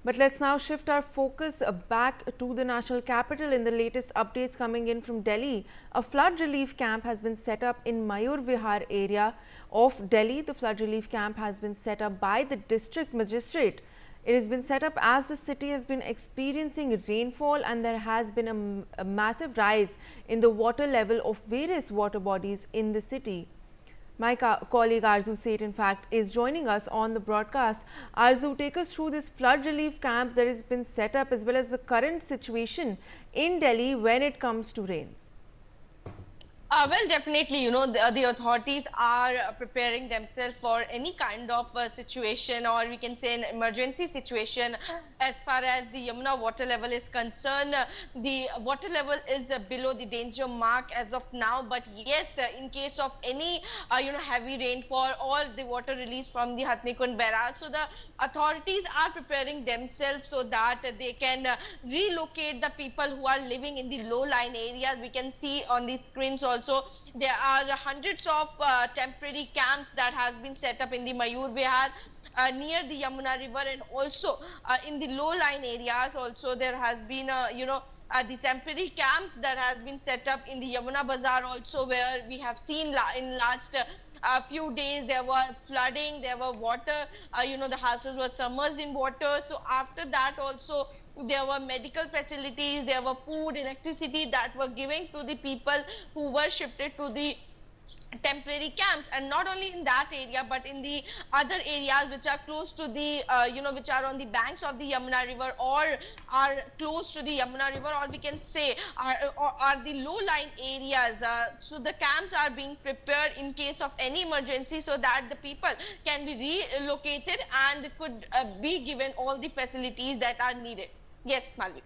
But let's now shift our focus back to the national capital. In the latest updates coming in from Delhi, a flood relief camp has been set up in Mayur Vihar area of Delhi. The flood relief camp has been set up by the district magistrate. It has been set up as the city has been experiencing rainfall and there has been a massive rise in the water level of various water bodies in the city. My colleague Arzu Seth, in fact, is joining us on the broadcast. Arzu, take us through this flood relief camp that has been set up as well as the current situation in Delhi when it comes to rains. Well, definitely, the authorities are preparing themselves for any kind of situation, or we can say an emergency situation. As far as the Yamuna water level is concerned, the water level is below the danger mark as of now. But yes, in case of any, heavy rainfall or the water release from the Hatnikund barrage, so the authorities are preparing themselves so that they can relocate the people who are living in the low-lying areas. We can see on the screens also there are hundreds of temporary camps that has been set up in the Mayur Vihar near the Yamuna river, and also in the low-lying areas also there has been the temporary camps that has been set up in the Yamuna Bazaar also, where we have seen in last few days there were flooding, there were water, the houses were submerged in water. So after that also there were medical facilities, there were food, electricity that were given to the people who were shifted to the temporary camps. And not only in that area but in the other areas which are close to the which are on the banks of the Yamuna river or are close to the Yamuna river, or we can say are the low lying areas. So the camps are being prepared in case of any emergency so that the people can be relocated and could be given all the facilities that are needed. Yes, Malvika.